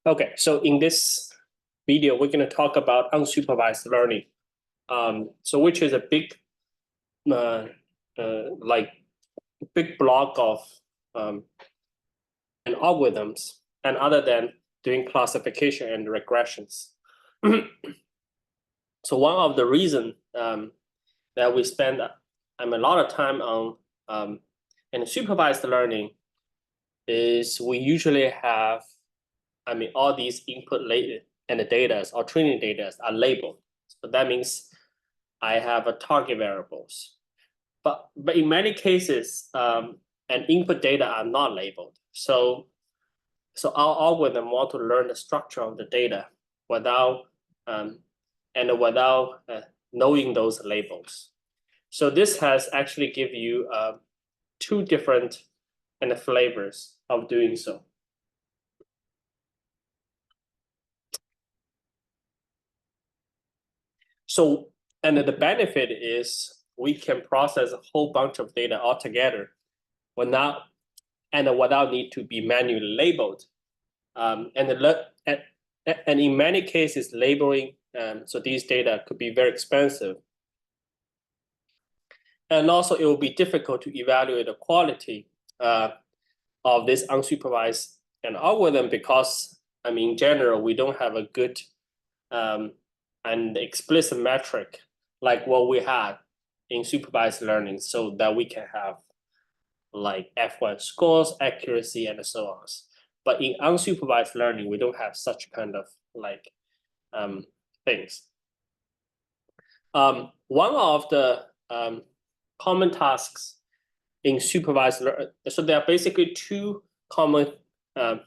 Okay, so in this video, we're going to talk about unsupervised learning. So which is a big, like big block of and algorithms, and other than doing classification and regressions. So one of the reasons that we spend a lot of time on in supervised learning is we usually have, all these input and the data or training data are labeled. So that means I have a target variables. But in many cases, and input data are not labeled. So our algorithm want to learn the structure of the data without knowing those labels. So this has actually give you two different flavors of doing so. So, and the benefit is we can process a whole bunch of data altogether without need to be manually labeled. And in many cases, labeling, so these data could be very expensive. And also it will be difficult to evaluate the quality of this unsupervised algorithm because, in general, we don't have a good and explicit metric like what we had in supervised learning, so that we can have like F1 scores, accuracy, and so on. But in unsupervised learning, we don't have such kind of like things. One of the common tasks in supervised learning, so there are basically two common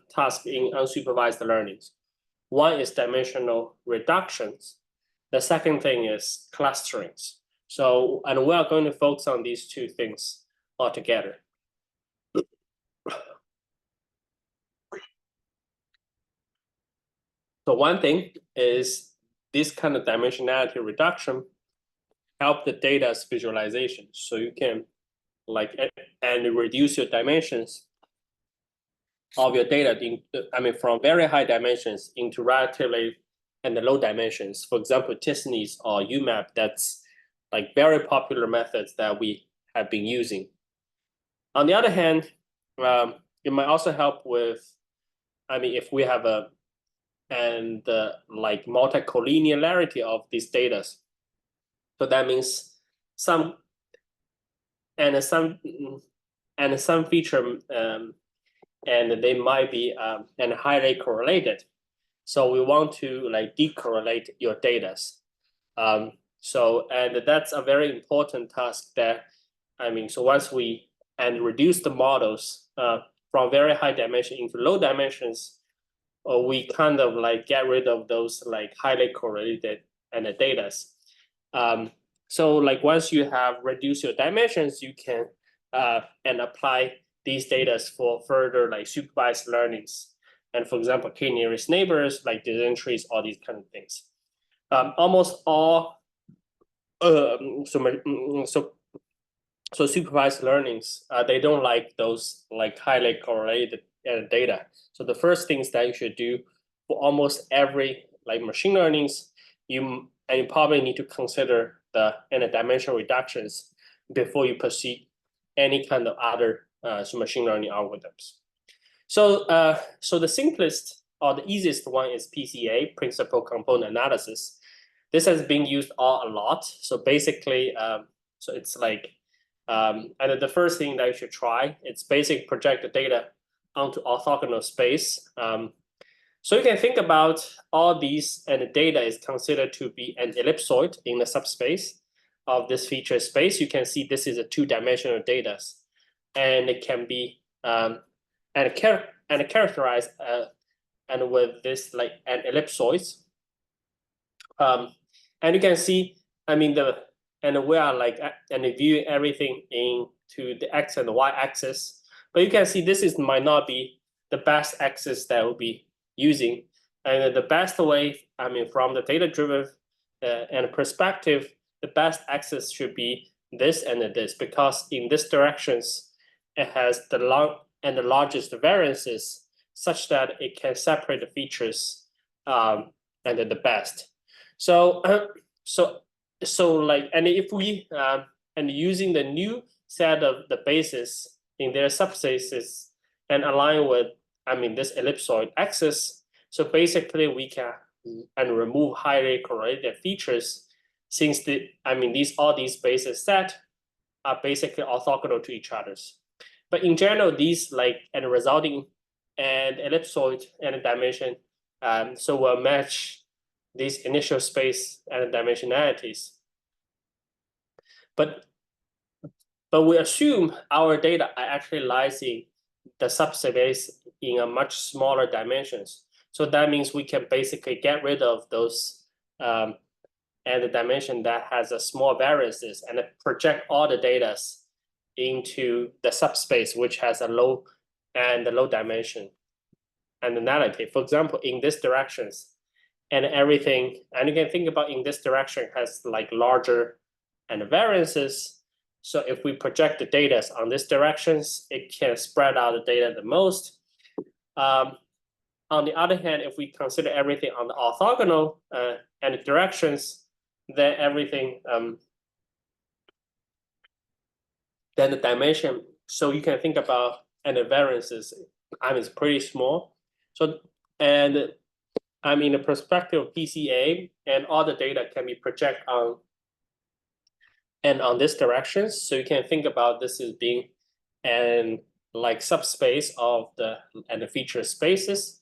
tasks in unsupervised learning. One is dimensional reductions. The second thing is clusterings. So, and we are going to focus on these two things altogether. So one thing is this kind of dimensionality reduction help the data's visualization. So you can and reduce your dimensions of your data from very high dimensions into relatively low dimensions. For example, t-SNEs or UMAP, that's like very popular methods that we have been using. On the other hand, it might also help with, if we have like multi-collinearity of these data. So that means some feature and they might be highly correlated. So we want to like decorrelate your data. So that's a very important task that, so once we reduce the models from very high dimension into low dimensions, we kind of like get rid of those like highly correlated data. So like once you have reduced your dimensions, you can apply these data for further like supervised learnings. And for example, k-nearest neighbors, like decision trees, all these kind of things. Almost all so supervised learnings, they don't like those like highly correlated data. So the first things that you should do for almost every like machine learnings, you probably need to consider the dimensional reductions before you proceed any kind of other machine learning algorithms. So the simplest or the easiest one is PCA, principal component analysis. This has been used a lot. So basically, so it's like, and the first thing that you should try, it's basically project the data onto orthogonal space. So you can think about all these, and the data is considered to be an ellipsoid in the subspace of this feature space. You can see this is a two-dimensional data, and it can be characterized and with this like an ellipsoid. And you can see, we are like viewing everything into the x and the y axis. But you can see this might not be the best axis that we'll be using. And the best way, from the data-driven perspective, the best axis should be this and this, because in this directions, it has the largest variances. such that it can separate the features and the best. So like, and if we and using the new set of the bases in their subspaces and align with, this ellipsoid axis, so basically we can and remove highly correlated features, since all these bases set are basically orthogonal to each other's. But in general, these and resulting and ellipsoid and dimension, so will match these initial space and dimensionalities. But we assume our data are actually lies in the subspace in a much smaller dimensions. So that means we can basically get rid of those and the dimension that has a small variances and project all the data into the subspace, which has a low dimension and the nullity. For example, in this directions and everything, and you can think about in this direction has like larger and variances. So if we project the data on this directions, it can spread out the data the most. On the other hand, if we consider everything on the orthogonal and the directions, then everything, then the dimension. So you can think about, and the variances, it's pretty small. So, and in the perspective of PCA, and all the data can be projected on this direction. So you can think about this as being an like subspace of the feature spaces.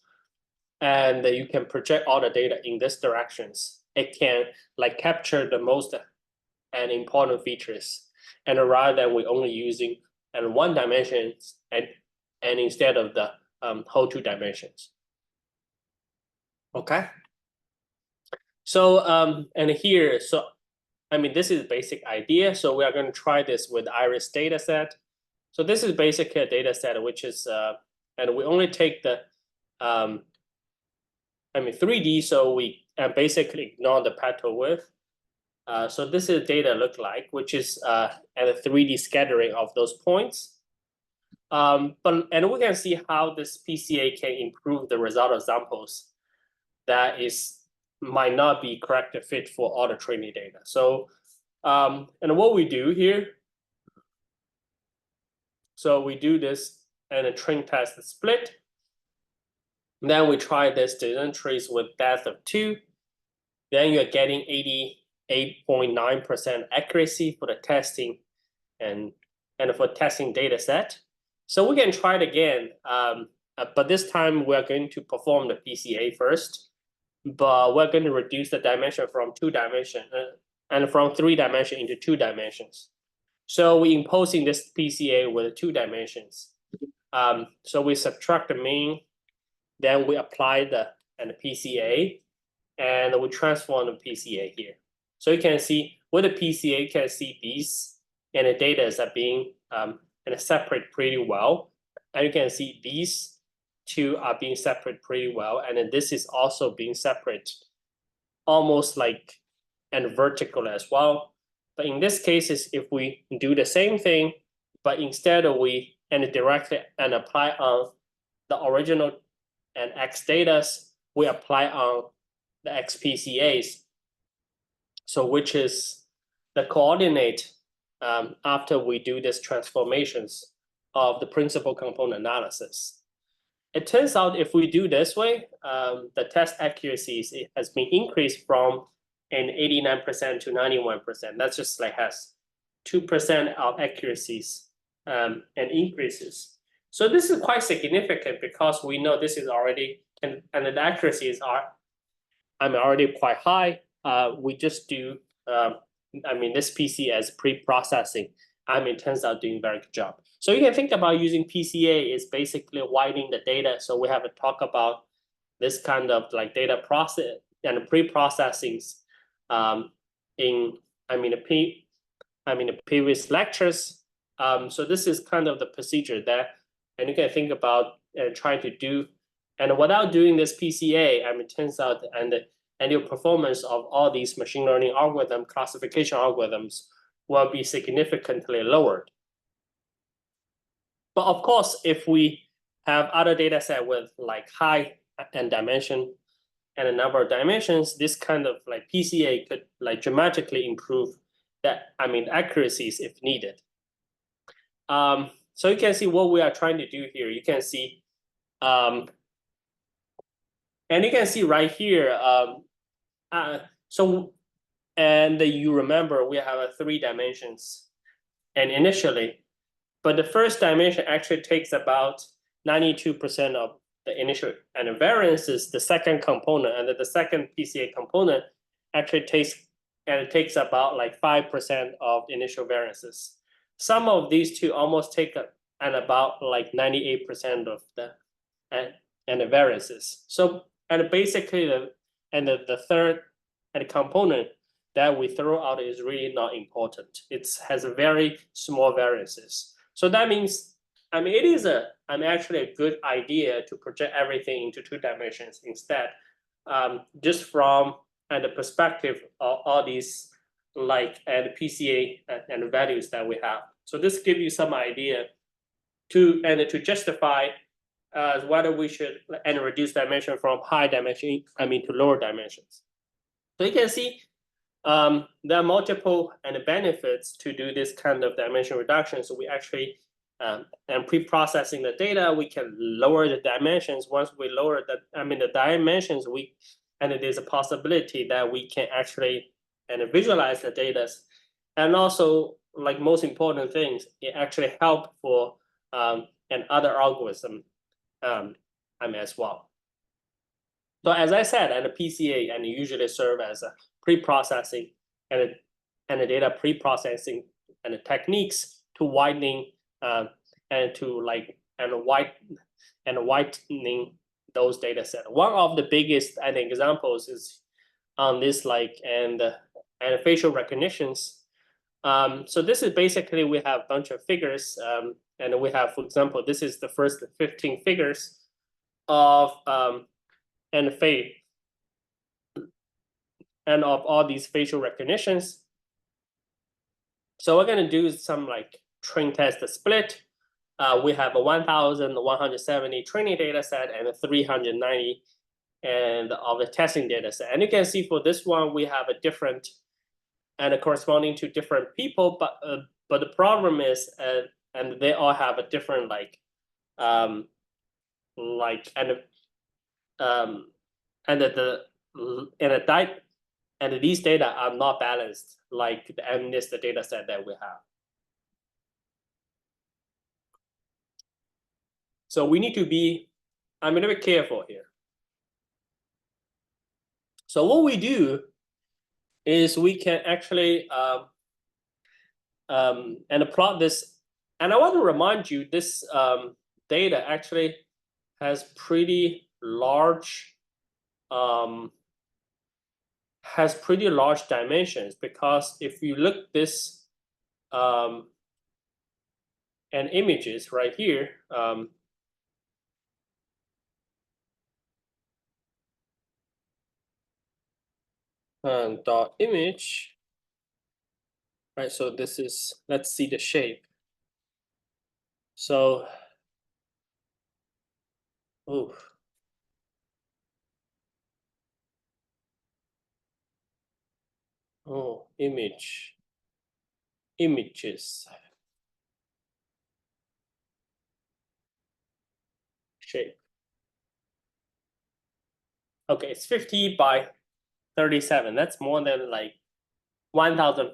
And you can project all the data in this directions. It can like capture the most and important features, and rather than we only using one dimension and instead of the whole two dimensions. Okay. So and here, so this is basic idea. So we are going to try this with Iris data set. So this is basically a data set which is and we only take the 3D, so we basically ignore the petal width. So this is data look like, which is at a 3D scattering of those points. And we can see how this PCA can improve the result of samples that might not be correct fit for all the training data. So and what we do here, so we do this and a train test split. Then we try this decision trees with depth of 2. Then you're getting 88.9% accuracy for the testing and for testing data set. So we can try it again, but this time we're going to perform the PCA first. But we're going to reduce the dimension from 2 dimensions and from 3 dimensions into 2 dimensions. So we imposing this PCA with 2 dimensions. So we subtract the mean. Then we apply the PCA, and we transform the PCA here. So you can see with the PCA, you can see these and the data are being separate pretty well, and you can see these 2 are being separate pretty well, and then this is also being separate, almost like vertical as well. But in this case, if we do the same thing, but instead of we directly apply on the original and X data, we apply on the X PCAs. So which is the coordinate after we do this transformations of the principal component analysis. It turns out if we do this way, the test accuracies has been increased from an 89% to 91%. That's just like has 2% of accuracies and increases. So this is quite significant because we know this is already, and the accuracies are, already quite high. We just do, this PC as pre-processing. It turns out doing a very good job. So you can think about using PCA is basically widening the data. So we have to talk about this kind of like data process and pre-processings in the previous lectures. So this is kind of the procedure that. And you can think about trying to do, and without doing this PCA, it turns out and your performance of all these machine learning algorithm classification algorithms will be significantly lowered. But of course, if we have other data set with like high and dimension and a number of dimensions, this kind of like PCA could like dramatically improve that, accuracies if needed. So you can see what we are trying to do here. You can see, and you can see right here, and you remember we have a 3 dimensions and initially, but the first dimension actually takes about 92% of the initial and the variance is the second component, and the second PCA component actually takes about like 5% of the initial variances. Some of these two almost take and about like 98% of the and the variances. So and basically the third and component that we throw out is really not important. It has a very small variances. So that means it is actually a good idea to project everything into 2 dimensions instead, just from the perspective of all these like and PCA and values that we have. So this gives you some idea to justify whether we should reduce dimension from high dimension to lower dimensions. So you can see there are multiple benefits to do this kind of dimension reduction. So we actually and pre-processing the data, we can lower the dimensions. Once we lower the dimensions, there's a possibility that we can actually visualize the data, and also like most important things, it actually help for other algorithm as well. So as I said, the PCA usually serve as a pre-processing and the data pre-processing and the techniques to widening and to like whitening those data set. One of the biggest examples is on this like and facial recognitions. So this is basically we have a bunch of figures, and we have, for example, this is the first 15 figures of and of all these facial recognitions. So we're gonna do some like train test split. We have a 1,170 training data set and a 390 of the testing data set. And you can see for this one, we have a different and corresponding to different people, but the problem is, and they all have a different and these data are not balanced like the MNIST data set that we have. So we need to be a little bit careful here. So what we do is we can actually plot this. And I want to remind you, this data actually has pretty large dimensions, because if you look this and images right here, dot image, right? So this is, let's see the shape. So, images, shape. Okay, it's 50 by 37. That's more than like 1,000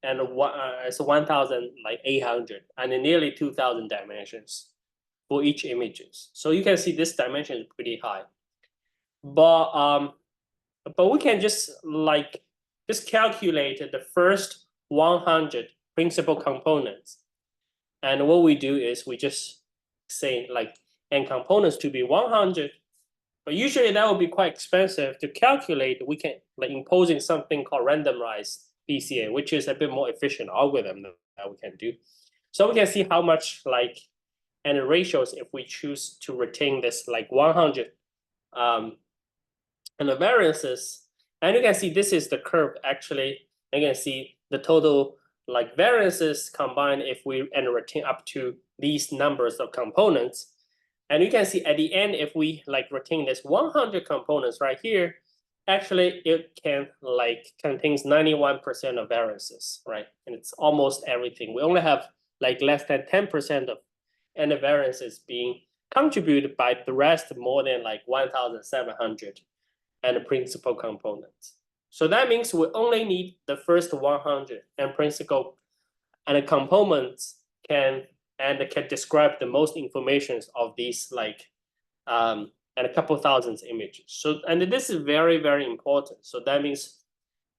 it's 1,800 and nearly 2,000 dimensions for each images. So you can see this dimension is pretty high. But we can just calculate the first 100 principal components. And what we do is we just say like n components to be 100. But usually that would be quite expensive to calculate. We can imposing something called randomized PCA, which is a bit more efficient algorithm that we can do. So we can see how much and the ratios if we choose to retain this 100 and the variances. And you can see this is the curve actually. You can see the total variances combined if we retain up to these numbers of components. And you can see at the end, if we like retain this 100 components right here, actually it can like contains 91% of variances, right? And it's almost everything. We only have like less than 10% of any variances being contributed by the rest more than like 1,700 and the principal components. So that means we only need the first 100 and principal and the components can describe the most informations of these like and a couple thousands images. So and this is very, very important. So that means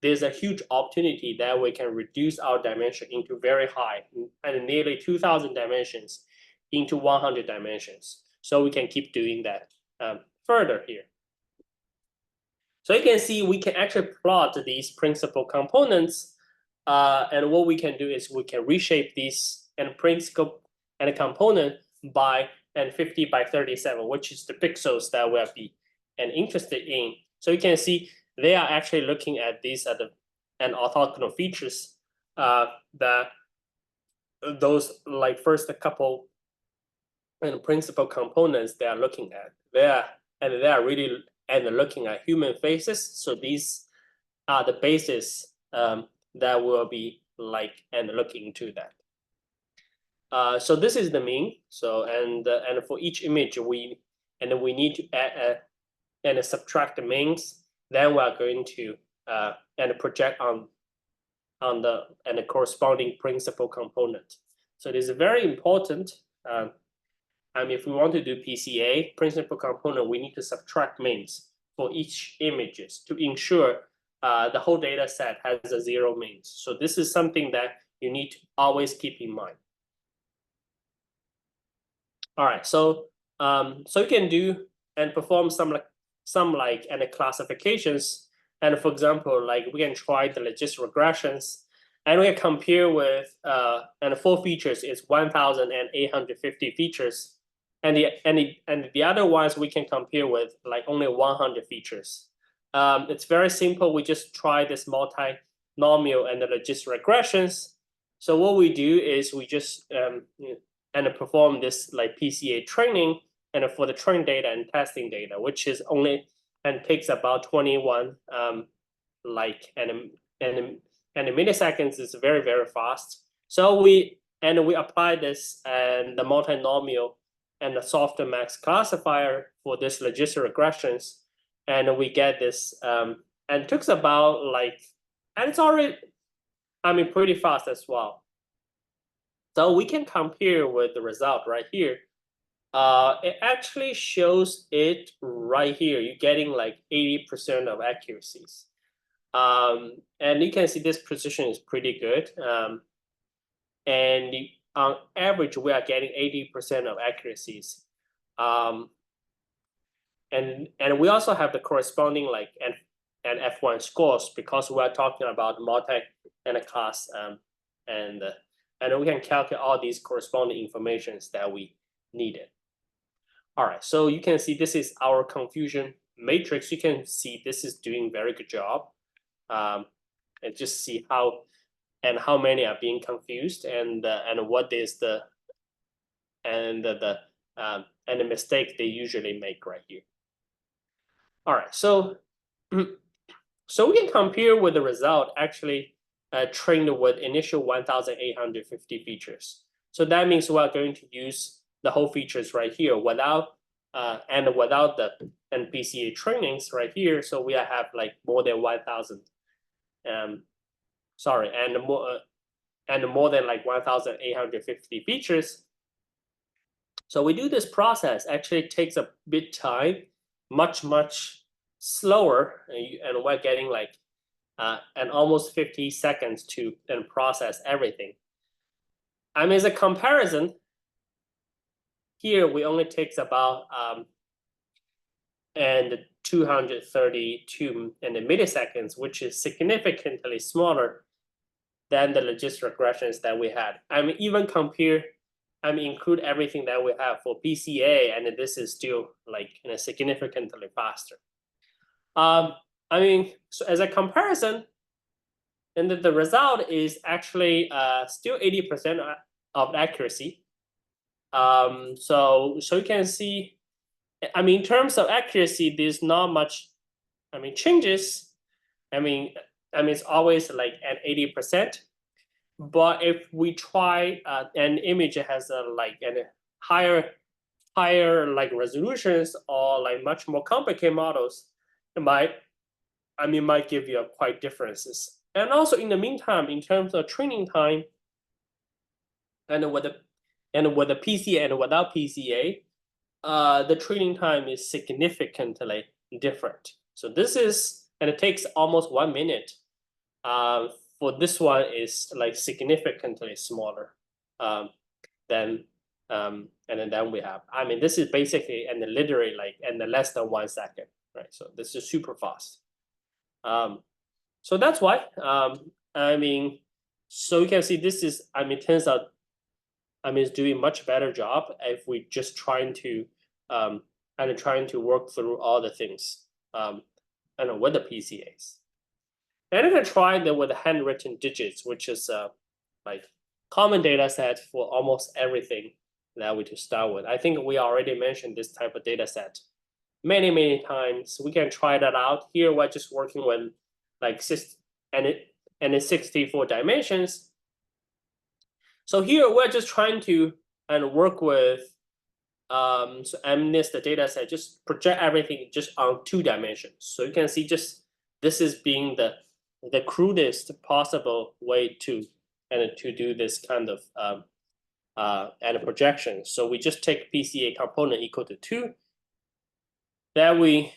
there's a huge opportunity that we can reduce our dimension into very high and nearly 2,000 dimensions into 100 dimensions. So we can keep doing that further here. So you can see we can actually plot these principal components. And what we can do is we can reshape these and principal and a component by 50 by 37, which is the pixels that we'll be interested in. So you can see they are actually looking at these at the orthogonal features that those like first a couple and principal components they are looking at. They are really looking at human faces. So these are the basis that will be like looking into that. So this is the mean. So and for each image we need to add and subtract the means. Then we are going to project on the corresponding principal component. So it is very important. If we want to do PCA principal component, we need to subtract means for each images to ensure the whole data set has a zero means. So this is something that you need to always keep in mind. All right, so you can do and perform some classifications. And for example, like we can try the logistic regressions, and we can compare with and 4 features is 1,850 features, and the other ones we can compare with like only 100 features. It's very simple. We just try this multinomial and the logistic regressions. So what we do is we just perform this like PCA training and for the train data and testing data, which is only takes about 21 milliseconds. Is very, very fast. So we apply this and the multinomial and the softmax classifier for this logistic regressions, and we get this and it takes about like, and it's already pretty fast as well. So we can compare with the result right here. It actually shows it right here. You're getting like 80% of accuracies. And you can see this precision is pretty good. And on average, we are getting 80% of accuracies. And we also have the corresponding like and F1 scores because we are talking about multi and a class and we can calculate all these corresponding informations that we needed. All right, so you can see this is our confusion matrix. You can see this is doing very good job. And just see how many are being confused and what is the mistake they usually make right here. All right, so we can compare with the result actually trained with initial 1,850 features. So that means we are going to use the whole features right here without the PCA trainings right here. So we have like more than 1,000. And more than like 1,850 features. So we do this process. Actually, it takes a bit time, much slower, and we're getting like and almost 50 seconds to then process everything. As a comparison, here we only takes about 232 milliseconds, which is significantly smaller than the logistic regressions that we had. Even compare, include everything that we have for PCA, and this is still like significantly faster. So as a comparison, and the result is actually still 80% of accuracy. So you can see, I mean, in terms of accuracy, there's not much, I mean, changes. I mean, it's always like at 80%. But if we try an image has a like a higher like resolutions or like much more complicated models, it might give you quite differences. And also in the meantime, in terms of training time, and with the PCA and without PCA, the training time is significantly different. So this is, and it takes almost 1 minute. For this one is like significantly smaller than and then we have. I mean, this is basically and literally like in less than 1 second, right? So this is super fast. So that's why. I mean, so you can see this is. I mean, turns out. I mean, it's doing much better job if we just trying to and trying to work through all the things and with the PCAs. And you can try them with handwritten digits, which is like common data set for almost everything that we to start with. I think we already mentioned this type of data set many times. We can try that out. Here we're just working with like it's 64 dimensions. So here we're just trying to and work with so MNIST the data set, just project everything just on 2 dimensions. So you can see just this is being the crudest possible way to do this kind of and projection. So we just take PCA component equal to 2. Then we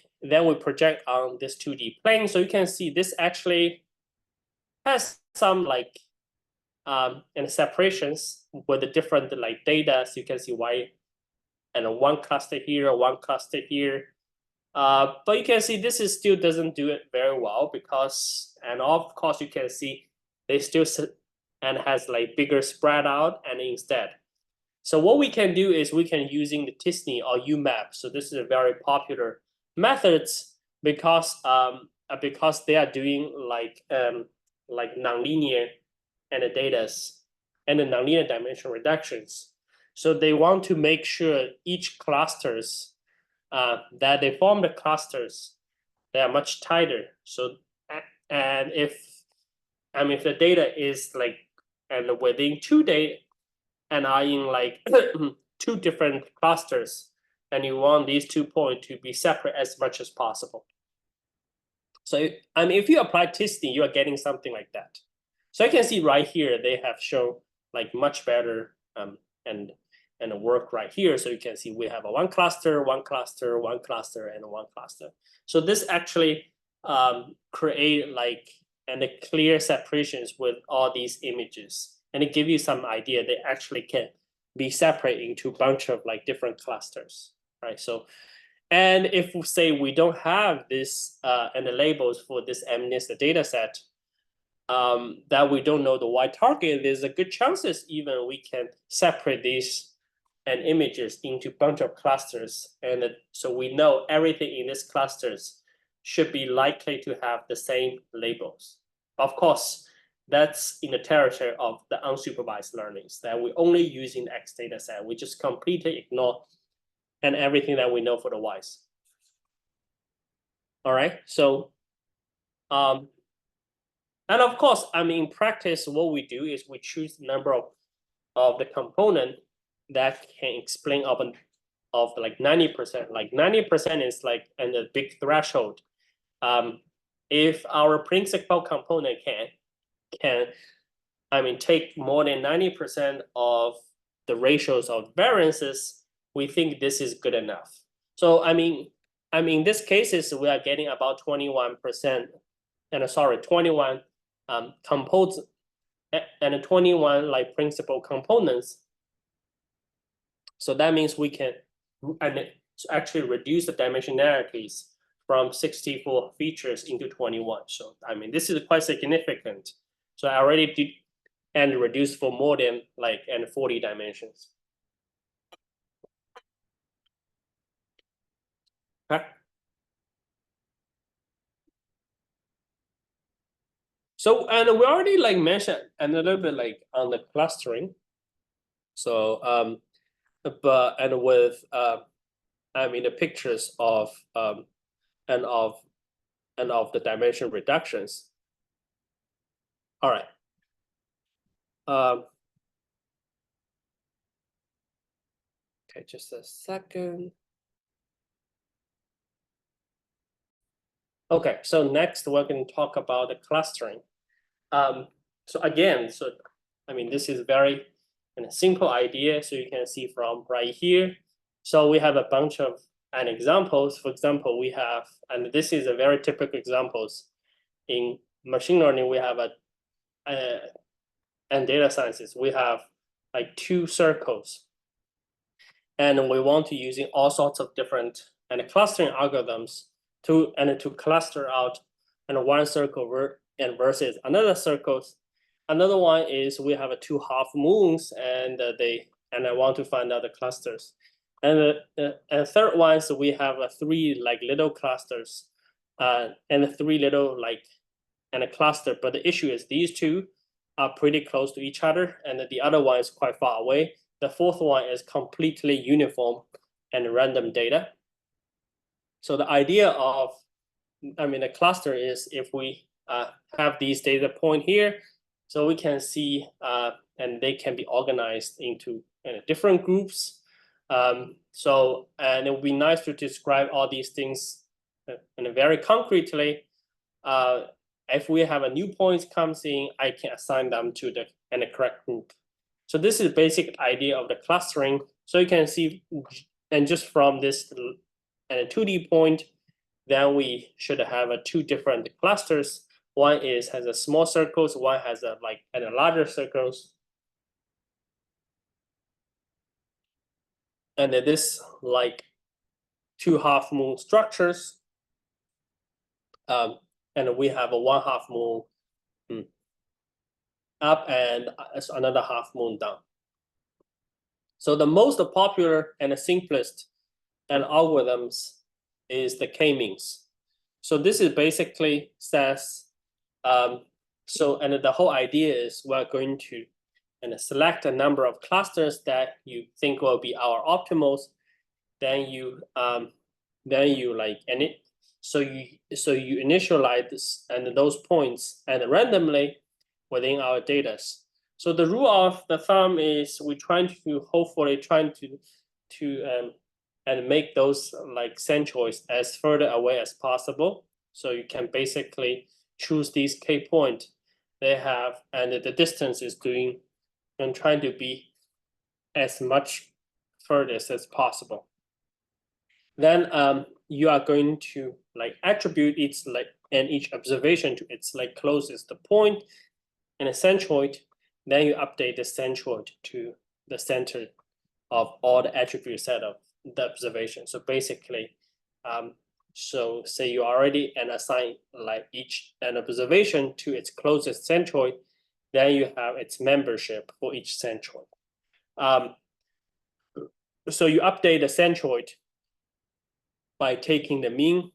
project on this 2D plane. So you can see this actually has some like and separations with the different like data. So you can see why and one cluster here, one cluster here. But you can see this is still doesn't do it very well because, and of course you can see they still and has like bigger spread out and instead. So what we can do is we can using the Tisney or UMAP. So this is a very popular methods because they are doing like nonlinear and the datas and the nonlinear dimension reductions. So they want to make sure each clusters that they form the clusters, they are much tighter. So and if the data is like and within 2 days and are in like 2 different clusters, and you want these 2 points to be separate as much as possible. So if you apply Tisney, you are getting something like that. So you can see right here they have shown like much better and work right here. So you can see we have a one cluster, one cluster, one cluster, and one cluster. So this actually create like and clear separations with all these images, and it gives you some idea they actually can be separate into a bunch of like different clusters, right? So, and if we say we don't have this and the labels for this MNIST data set, that we don't know the Y target, there's a good chances even we can separate these and images into a bunch of clusters. And so we know everything in these clusters should be likely to have the same labels. Of course, that's in the territory of the unsupervised learnings that we only use in X data set. We just completely ignore and everything that we know for the Ys. All right, so and of course, in practice, what we do is we choose the number of the component that can explain of like 90%. Like 90% is like and a big threshold. If our principal component can take more than 90% of the ratios of variances, we think this is good enough. So in this cases we are getting about 21% and 21 components and 21 like principal components. So that means we can actually reduce the dimensionalities from 64 features into 21. So this is quite significant. So I already did and reduced for more than 40 dimensions. Okay. So and we already mentioned and a little bit on the clustering. So but and with I mean the pictures of and of the dimension reductions. All right. Okay, just a second. Okay, so next we're going to talk about the clustering. So again, I mean this is very simple idea. So you can see from right here. So we have a bunch of examples. For example, we have, and this is a very typical examples in machine learning. We have and data sciences. We have like two circles, and we want to using all sorts of different clustering algorithms to cluster out one circle versus another circles. Another one is we have two half moons, and I want to find out the clusters. And third one is we have three like little clusters, and three little like a cluster. But the issue is these two are pretty close to each other, and the other one is quite far away. The fourth one is completely uniform and random data. So the idea of, a cluster is if we have these data point here, so we can see, and they can be organized into different groups. So, and it would be nice to describe all these things very concretely. If we have a new point comes in, I can assign them to the correct group. So this is the basic idea of the clustering. So you can see, and just from this 2D point, then we should have two different clusters. One has a small circles, one has a larger circles. And this like two half moon structures. And we have a one half moon up and another half moon down. So the most popular and the simplest algorithms is the k-means. So this is basically says, so the whole idea is we're going to select a number of clusters that you think will be our optimals. Then you so you initialize this and those points and randomly within our data. So the rule of the thumb is we're trying to and make those like centroids as further away as possible. So you can basically choose these k point they have, and the distance is doing and trying to be as much furthest as possible. Then you are going to attribute its each observation to its closest point and a centroid. Then you update the centroid to the center of all the attribute set of the observation. So basically, so say you already assign each an observation to its closest centroid, then you have its membership for each centroid. So you update the centroid by taking the mean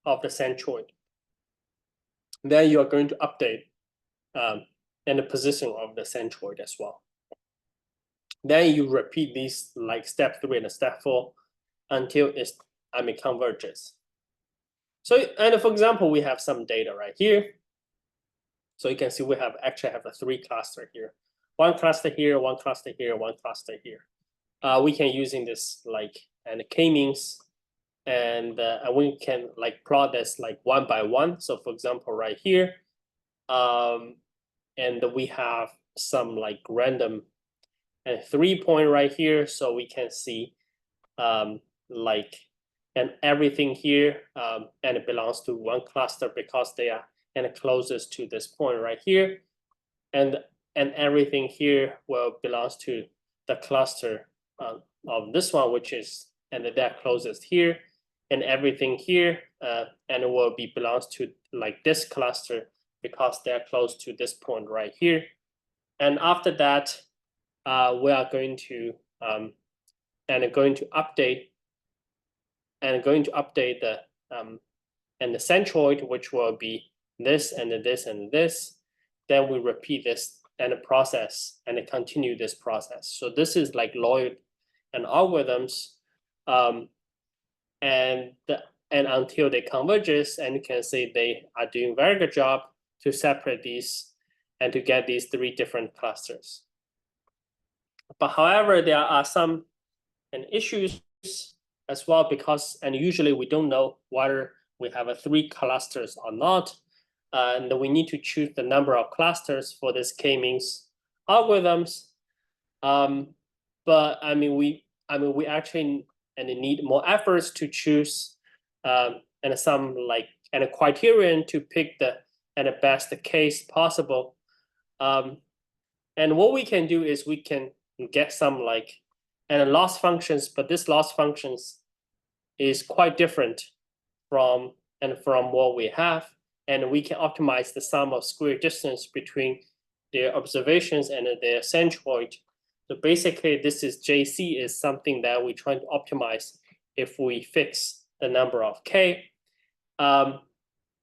of the centroid. Then you are going to update and the position of the centroid as well. Then you repeat these step 3 and step 4 until it converges. So, and for example, we have some data right here. So you can see we actually have a 3 cluster here. One cluster here, one cluster here, one cluster here. We can using this and k-means, and we can plot this one by one. So for example, right here, and we have some random 3 point right here, so we can see and everything here and it belongs to one cluster because they are closest to this point right here, and everything here will belongs to the cluster of this one, which is that closest here, and everything here and it will be belongs to this cluster because they're close to this point right here. And after that, we are going to update the the centroid, which will be this and this and this. Then we repeat this and the process and continue this process. So this is and algorithms, and until they converges, and you can see they are doing very good job to separate these and to get these 3 different clusters. But however, there are some issues as well, because usually we don't know whether we have 3 clusters or not, and we need to choose the number of clusters for this k-means algorithms. But we actually need more efforts to choose and some a criterion to pick the best case possible. And what we can do is we can get some loss functions, but this loss functions is quite different from what we have, and we can optimize the sum of square distance between their observations and their centroid. So basically, this is JC is something that we're trying to optimize if we fix the number of k. And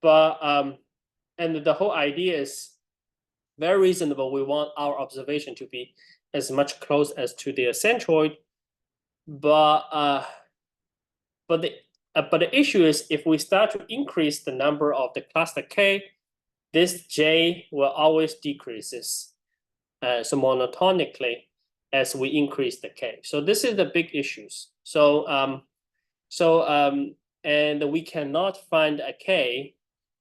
the whole idea is very reasonable. We want our observation to be as much close as to their centroid, but the issue is if we start to increase the number of the cluster k, this j will always decreases so monotonically as we increase the k. So this is the big issues. And we cannot find a k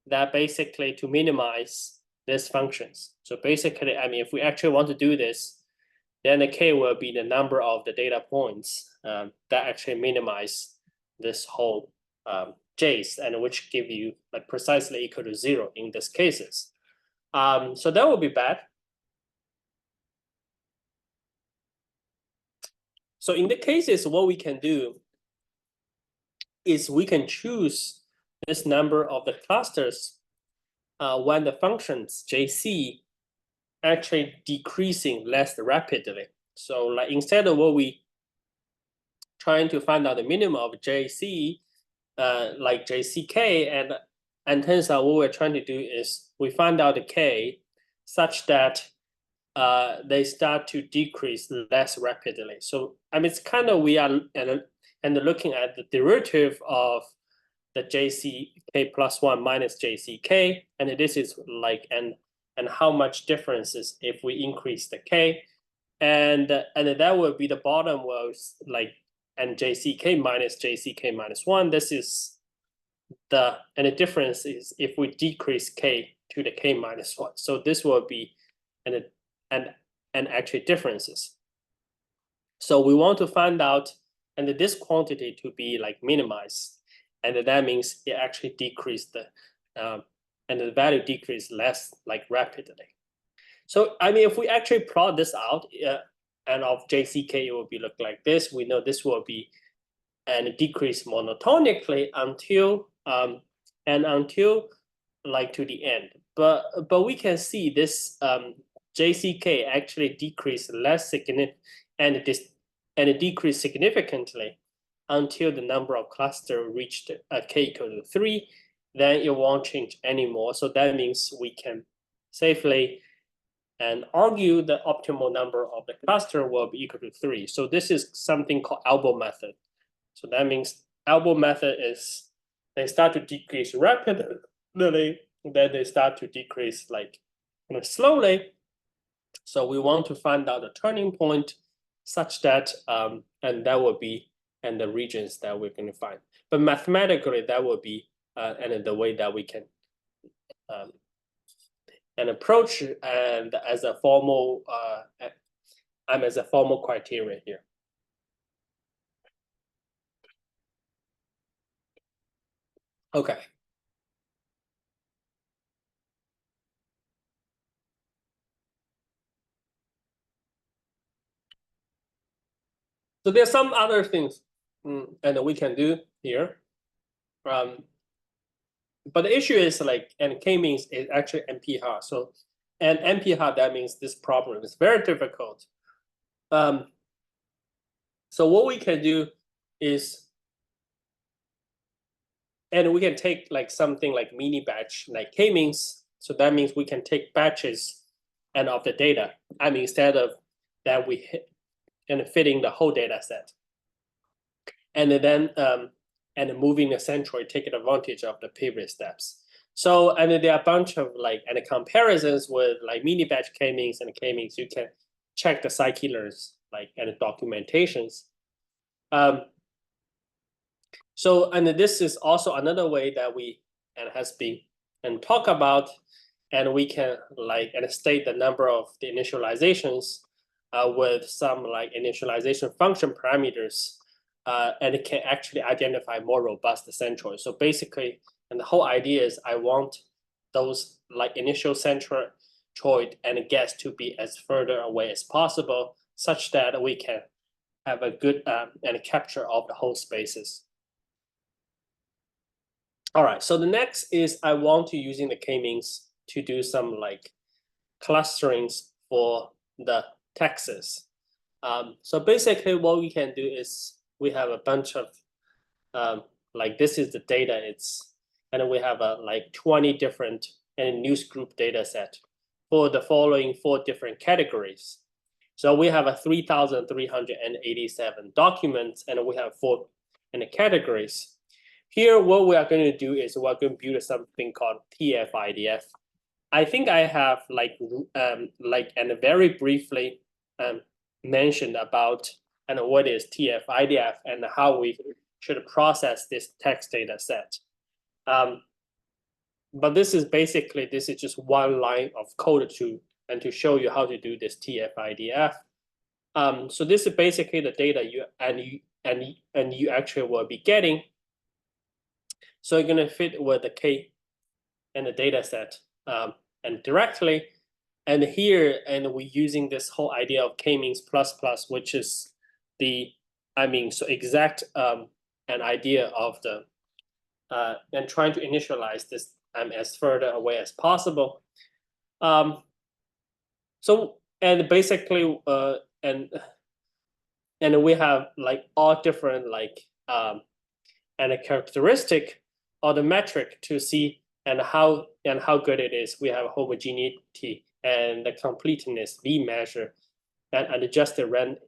that basically to minimize these functions. So basically, if we actually want to do this, then the k will be the number of the data points that actually minimize this whole j's, and which give you precisely equal to 0 in these cases. So that would be bad. So in the cases, what we can do is we can choose this number of the clusters when the functions JC actually decreasing less rapidly. So instead of what we trying to find out the minimum of JC, like JCK, and turns out what we're trying to do is we find out the K such that they start to decrease less rapidly. So it's kind of we are and looking at the derivative of the JCK plus 1 minus JCK, and this is and how much differences if we increase the K, and that would be the bottom was and JCK minus 1. This is the difference is if we decrease K to the K minus 1. So this will be and actually differences. So we want to find out this quantity to be minimized, and that means it actually decreased the and the value decreased less rapidly. So if we actually plot this out and of JCK, it will be look like this. We know this will be decrease monotonically until to the end. But we can see this JCK actually decreased less significant and it decreased significantly until the number of cluster reached k equal to 3. Then it won't change anymore. So that means we can safely argue the optimal number of the cluster will be equal to 3. So this is something called elbow method. So that means elbow method is they start to decrease rapidly, then they start to decrease slowly. So we want to find out the turning point such that and that will be the regions that we're going to find. But mathematically, that will be the way that we can approach and as a formal criteria here. Okay. So there's some other things and we can do here. But the issue is k-means is actually NP hard. So NP hard, that means this problem is very difficult. So what we can do is, and we can take something like mini batch, k-means. So that means we can take batches of the data. Instead of that we hit fitting the whole data set. and then and moving the centroid, taking advantage of the previous steps. So, and there are a bunch of like, and the comparisons with like mini batch k-means and k-means. You can check the scikit-learns like and the documentations. So, and this is also another way that we and has been and talk about, and we can like and state the number of the initializations with some like initialization function parameters, and it can actually identify more robust centroids. So basically, and the whole idea is I want those like initial centroid and guess to be as further away as possible, such that we can have a good and capture of the whole spaces. All right, so the next is I want to using the k-means to do some like clusterings for the taxes. So basically what we can do is we have a bunch of like this is the data and we have a like 20 different and news group data set for the following 4 different categories. So we have a 3,387 documents and we have 4 categories. Here, what we are going to do is we're going to build something called TF-IDF. I think I have like and very briefly mentioned about and what is TF-IDF and how we should process this text data set. But this is basically, this is just one line of code to show you how to do this TF-IDF. So this is basically the data you actually will be getting. So you're gonna fit with the K and the data set and directly. And here, and we're using this whole idea of k-means plus, which is the, so exact an idea of the, and trying to initialize this as further away as possible. So, and basically, and we have like all different like, and a characteristic or the metric to see and how good it is. We have homogeneity and the completeness V measure and adjusted random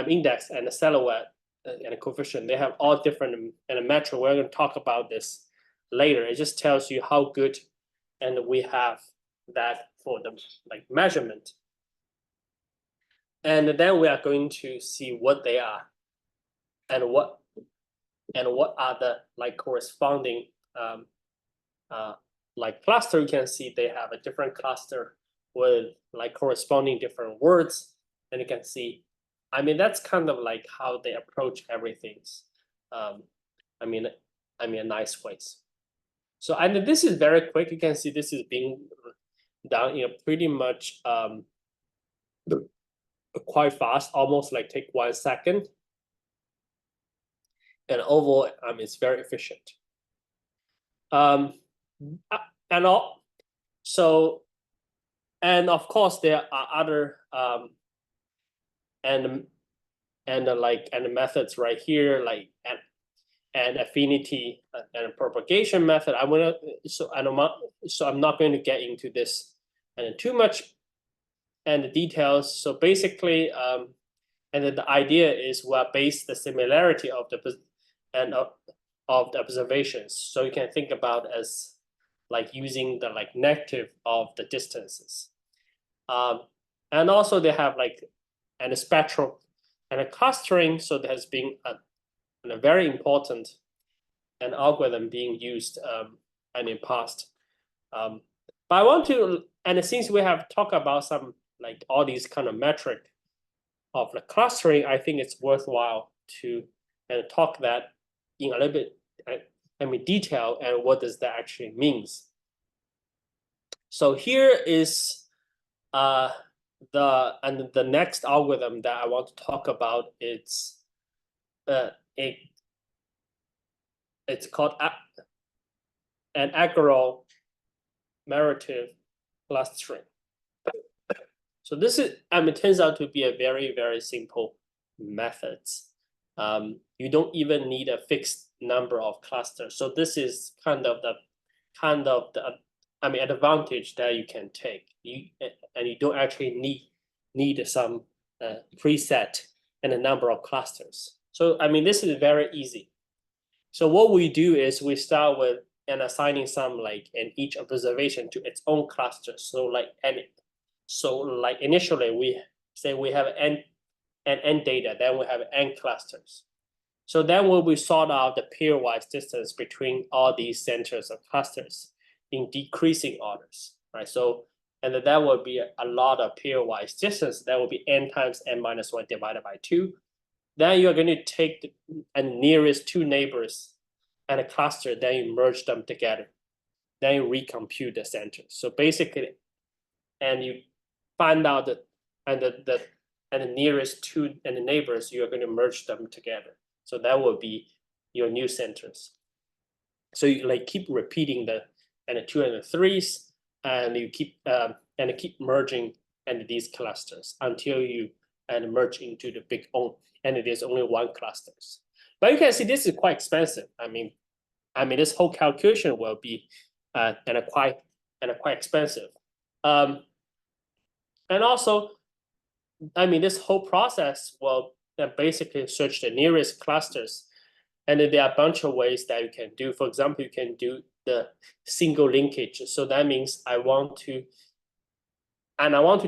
index and the silhouette and a coefficient. They have all different and a metric. We're going to talk about this later. It just tells you how good and we have that for the like measurement. And then we are going to see what they are and what are the like corresponding like cluster. You can see they have a different cluster with like corresponding different words, and you can see, that's kind of like how they approach everything. Nice ways. So, and this is very quick. You can see this is being done in a pretty much quite fast, almost like take 1 second. And overall, it's very efficient. And of course there are other and methods right here, like and affinity and propagation method. I'm not going to get into this and too much and the details. So basically, and then the idea is we'll base the similarity of the of the observations. So you can think about as like using the like negative of the distances. And also they have like and a spectral and a clustering. So there has been a very important an algorithm being used and in past. But I want to, and since we have talked about some like all these kind of metric of the clustering, I think it's worthwhile to talk that in a little bit detail and what does that actually means. So here is the next algorithm that I want to talk about. It's called an agglomerative clustering. So this is it turns out to be a very, very simple method. You don't even need a fixed number of clusters. So this is kind of the advantage that you can take. You don't actually need some preset and a number of clusters. So I mean, this is very easy. So what we do is we start with and assigning some like in each observation to its own cluster. So like initially we say we have n data, then we have n clusters. So then when we sort out the pairwise distance between all these centers of clusters in decreasing orders, right? So and that will be a lot of pairwise distance. That will be n times n minus 1 divided by 2. Then you're going to take the nearest two neighbors and a cluster, then you merge them together. Then you recompute the center. So basically, and you find out that and the nearest two and the neighbors, you are going to merge them together. So that will be your new centers. So you like keep repeating the 2 and the 3s, and you keep merging and these clusters until you merge into the big own, and it is only one clusters. But you can see this is quite expensive. I mean this whole calculation will be quite expensive. And also, I mean, this whole process will basically search the nearest clusters. And there are a bunch of ways that you can do. For example, you can do the single linkage. So that means I want to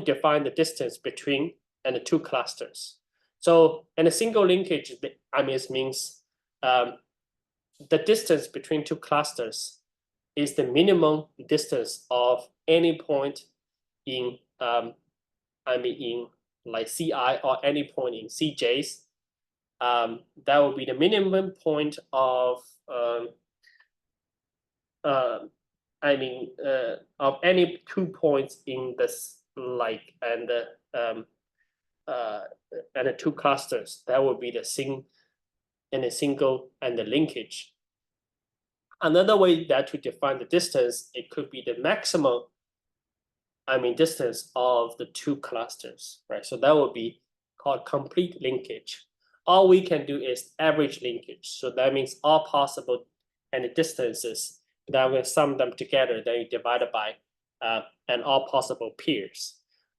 define the distance between the two clusters. So, and a single linkage, I mean, it means the distance between two clusters is the minimum distance of any point in in like CI or any point in CJs. That will be the minimum point of of any 2 points in this like and the two clusters. That will be the single and the linkage. Another way that to define the distance, it could be the maximum distance of the two clusters, right? So that would be called complete linkage. All we can do is average linkage. So that means all possible and the distances, that we sum them together, then you divide it by and all possible pairs.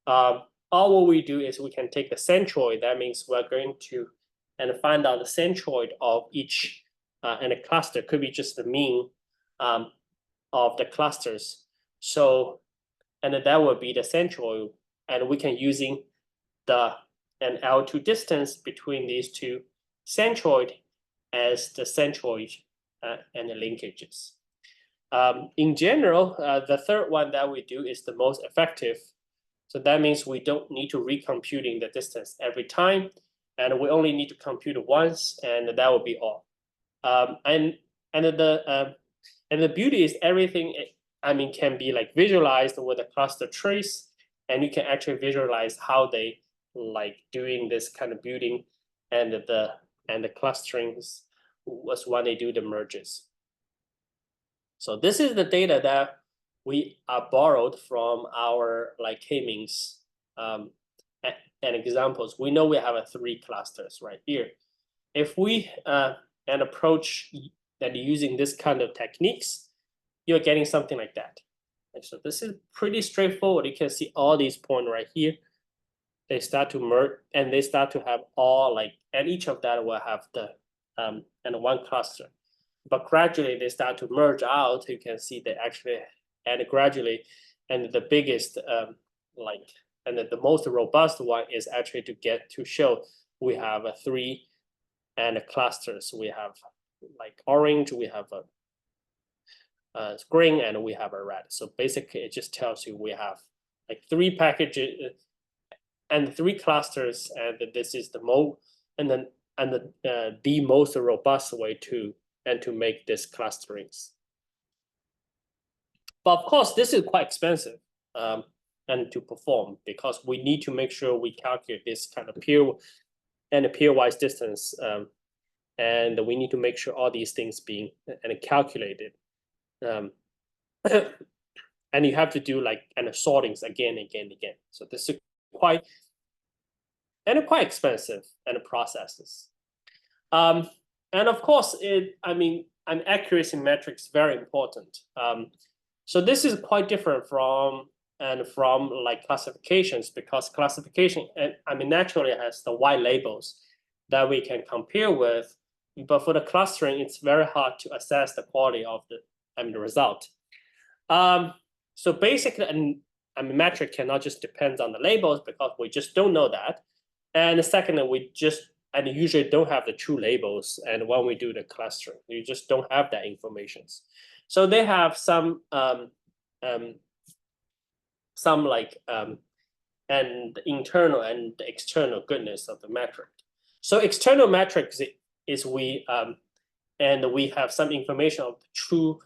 All what we do is we can take the centroid. That means we're going to find out the centroid of each and a cluster. Could be just the mean of the clusters. So and that would be the centroid, and we can using the L2 distance between these two centroid as the centroid and the linkages. In general, the third one that we do is the most effective. So that means we don't need to recomputing the distance every time, and we only need to compute it once, and that will be all. And the beauty is everything can be like visualized with a cluster trace, and you can actually visualize how they like doing this kind of building and the clusterings was when they do the merges. So this is the data that we are borrowed from our like k-means and examples. We know we have 3 clusters right here. If we approach that using this kind of techniques, you're getting something like that. And so this is pretty straightforward. You can see all these points right here. They start to merge, and they start to have all like, and each of that will have the and one cluster. But gradually they start to merge out. You can see they actually, and gradually, and the biggest the most robust one is actually to get to show we have 3 clusters. We have like orange, we have a green, and we have a red. So basically it just tells you we have like 3 packages and 3 clusters, and this is the the most robust way to make this clusterings. But of course, this is quite expensive and to perform, because we need to make sure we calculate this kind of pairwise distance, and we need to make sure all these things being calculated. And you have to do like sortings again. So this is quite expensive processes. And of course, an accuracy metric is very important. So this is quite different from like classifications, because classification naturally has the white labels, that we can compare with. But for the clustering, it's very hard to assess the quality of the result. So basically, a metric cannot just depend on the labels because we just don't know that. And the second, we just usually don't have the true labels. And when we do the clustering, you just don't have that information. So they have some like and internal and external goodness of the metric. So external metrics is we have some information of the true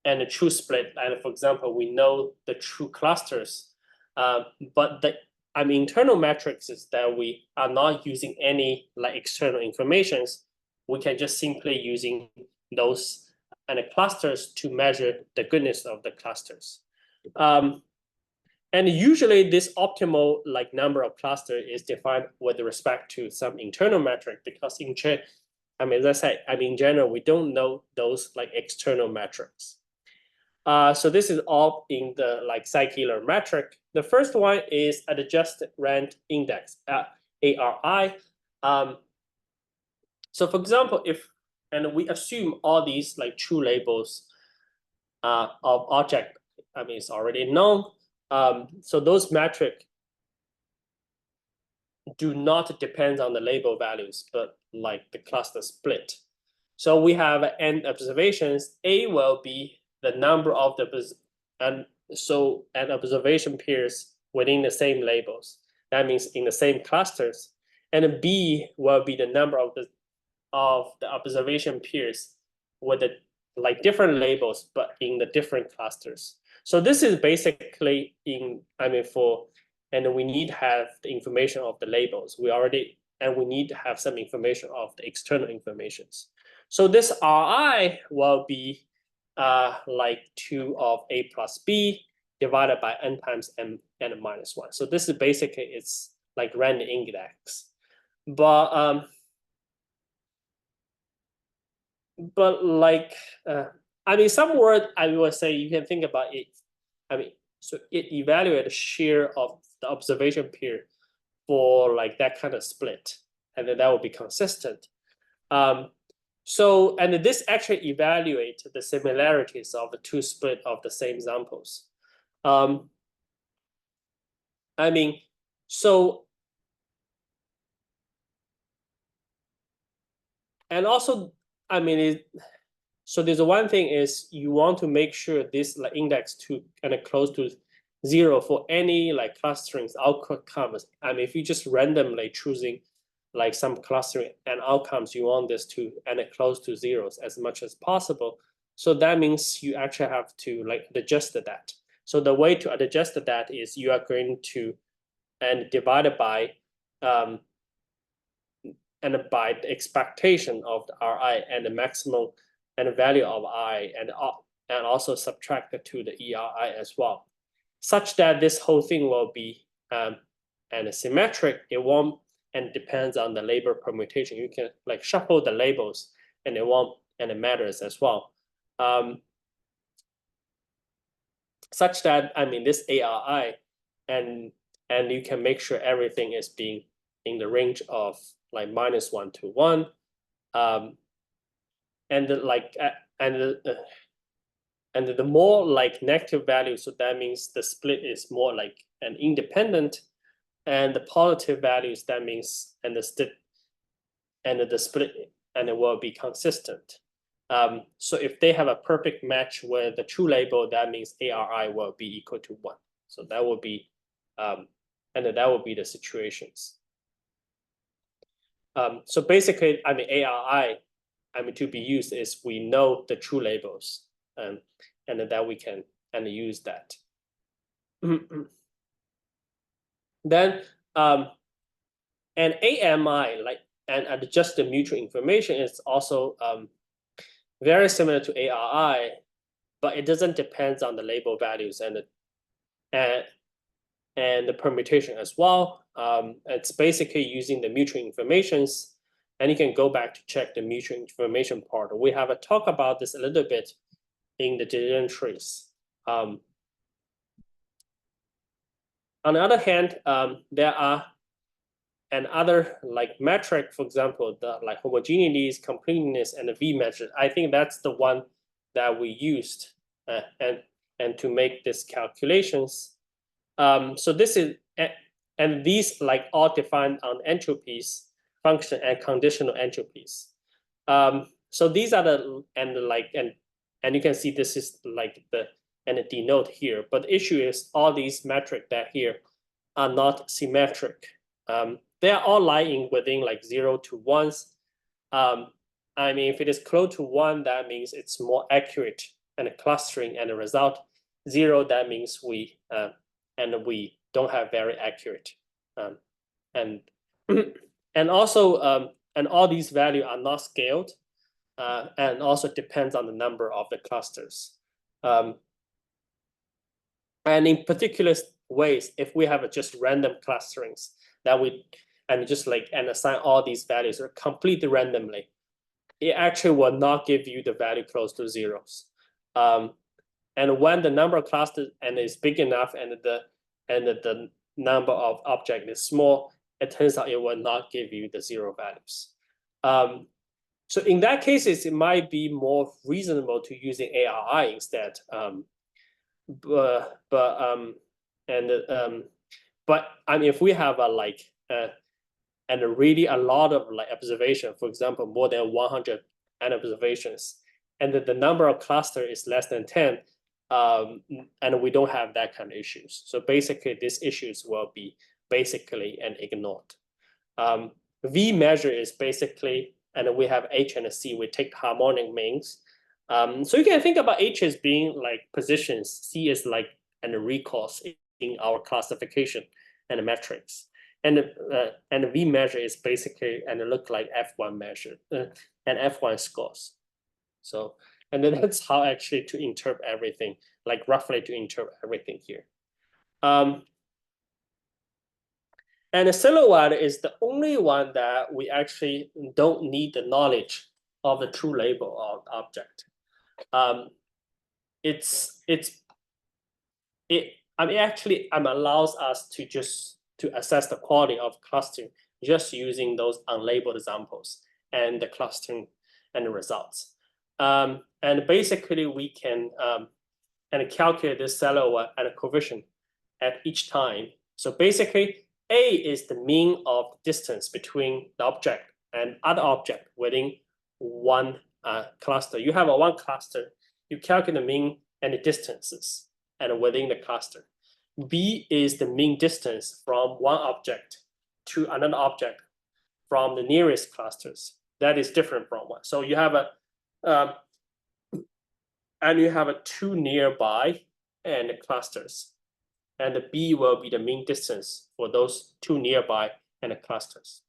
and the true split. And for example, we know the true clusters, but the internal metrics is that we are not using any like external informations. We can just simply using those and the clusters to measure the goodness of the clusters. And usually this optimal like number of cluster is defined with respect to some internal metric because as I said, in general, we don't know those like external metrics. So this is all in the like scikit-learn metric. The first one is adjusted rand index, ARI. So for example, and we assume all these like true labels of object, it's already known. So those metric do not depend on the label values, but like the cluster split. So we have n observations. A will be the number of an observation pairs within the same labels. That means in the same clusters. And B will be the number of the observation pairs with the like different labels, but in the different clusters. So this is basically and we need to have the information of the labels. And we need to have some information of the external informations. So this Ri will be like 2 of A plus B divided by n times n minus 1. So this is basically, it's like random index. But like, some word I will say you can think about it. So it evaluates the share of the observation pair for like that kind of split, and then that will be consistent. So, and this actually evaluates the similarities of the two split of the same samples. So, and also, so there's one thing is you want to make sure this like index to kind of close to 0 for any like clustering outcomes. If you just randomly choosing like some clustering and outcomes, you want this to and close to zeros as much as possible. So that means you actually have to like adjust that. So the way to adjust that is you are going to divide it by the expectation of the Ri and the maximum and the value of I and also subtract it to the ERI as well, such that this whole thing will be symmetric. It won't and depends on the label permutation. You can like shuffle the labels and it won't and it matters as well. Such that this ARI and you can make sure everything is being in the range of like -1 to 1. And the more like negative value, so that means the split is more like an independent, and the positive values, that means the split and it will be consistent. So if they have a perfect match with the true label, that means ARI will be equal to 1. So that will be that will be the situations. So basically, ARI to be used is we know the true labels, and that we can use that. Then an AMI and adjusted mutual information is also very similar to ARI, but it doesn't depend on the label values and the permutation as well. It's basically using the mutual informations, and you can go back to check the mutual information part. We have a talk about this a little bit in the decision trees. On the other hand, there are and other like metric, for example, the like homogeneities, completeness, and the V measure. I think that's the one that we used and to make these calculations. So this is and these like all defined on entropies function and conditional entropies. So these are the and you can see this is like the and the denote here. But the issue is all these metric that here are not symmetric. They are all lying within like 0 to 1s. I mean, if it is close to 1, that means it's more accurate and clustering, and the result 0, that means we don't have very accurate. And and also and all these values are not scaled, and also depends on the number of the clusters. And in particular ways, if we have just random clusterings that we and just like and assign all these values or completely randomly, it actually will not give you the value close to zeros. And when the number of clusters and is big enough and the number of object is small, it turns out it will not give you the 0 values. So in that case, it might be more reasonable to using ARI instead. But I mean, if we have a like and really a lot of like observation, for example, more than 100 observations, and the number of cluster is less than 10, and we don't have that kind of issues. So basically, these issues will be basically ignored. V measure is basically, and we have H and C. We take harmonic means. So you can think about H as being like positions, C is like and recalls in our classification and metrics, and the V measure is basically and it look like F1 measure and F1 scores. So and then that's how actually to interpret everything, like roughly to interpret everything here. And the silhouette is the only one that we actually don't need the knowledge of the true label of object. It actually allows us to just to assess the quality of clustering just using those unlabeled examples and the clustering and the results. And basically we can and calculate this silhouette and a coefficient at each time. So basically A is the mean of distance between the object and other object within one cluster. You have a one cluster, you calculate the mean and the distances and within the cluster. B is the mean distance from one object to another object from the nearest clusters. That is different from one. So you have a two nearby and clusters, and the B will be the mean distance for those two nearby and the clusters.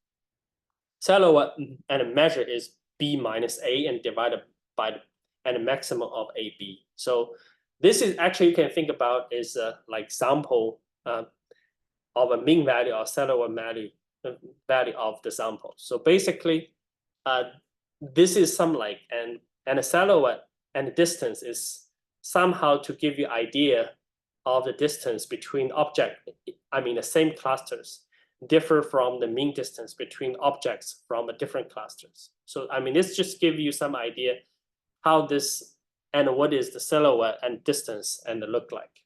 Silhouette and the measure is B minus A and divided by the maximum of AB. So this is actually you can think about is like sample of a mean value or silhouette value of the sample. So basically, this is some like and a silhouette and the distance is somehow to give you idea of the distance between object. I mean the same clusters differ from the mean distance between objects from a different clusters. So I mean this just give you some idea how this and what is the silhouette and distance and look like.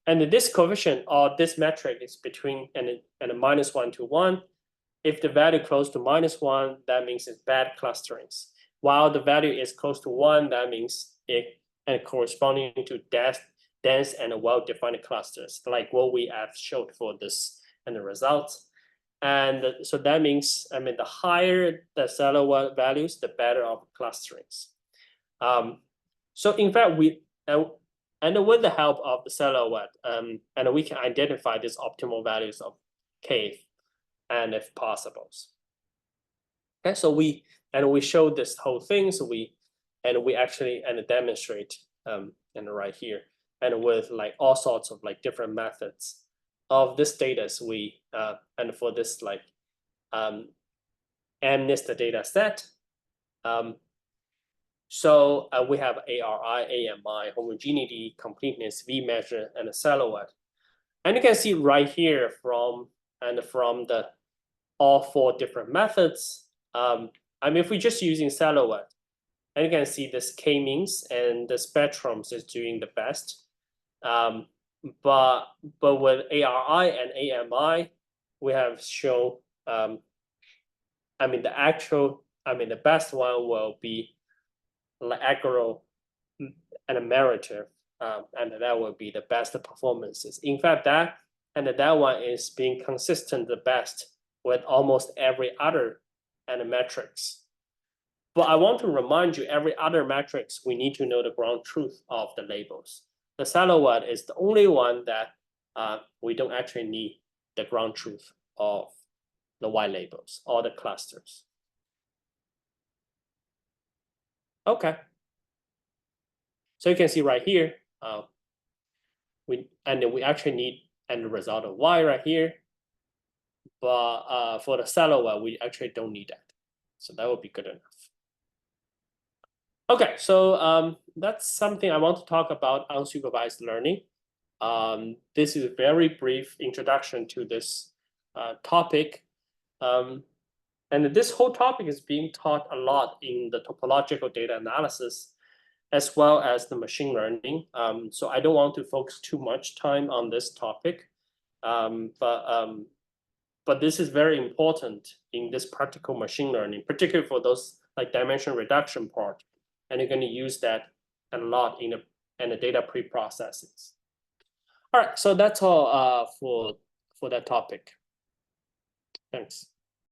And this coefficient or this metric is between and a -1 to 1. If the value close to -1, that means it's bad clusterings. While the value is close to 1, that means it and corresponding to dense and well-defined clusters, like what we have showed for this and the results. And so that means, I mean, the higher the silhouette values, the better of clusterings. So in fact, and with the help of the silhouette, and we can identify these optimal values of K, and if possible. Okay, so we show this whole thing. So we actually demonstrate and right here and with like all sorts of like different methods of this data. So we and for this like MNIST data set. So we have ARI, AMI, homogeneity, completeness, V measure, and a silhouette. And you can see right here from the all 4 different methods. I mean, if we're just using silhouette, and you can see this k-means and the spectrums is doing the best. But with ARI and AMI, we have shown, I mean, the best one will be like aggro and Meritor, and that will be the best performances. In fact, that one is being consistent the best with almost every other metrics. But I want to remind you, every other metrics, we need to know the ground truth of the labels. The silhouette is the only one that we don't actually need the ground truth of the white labels or the clusters. Okay. So you can see right here, we actually need the result of y right here. But for the silhouette, we actually don't need that. So that would be good enough. Okay, so that's something I want to talk about unsupervised learning. This is a very brief introduction to this topic. And this whole topic is being taught a lot in the topological data analysis, as well as the machine learning. So I don't want to focus too much time on this topic. But this is very important in this practical machine learning, particularly for those like dimension reduction part. And you're going to use that a lot in the data pre-processes. All right, so that's all for that topic. Thanks.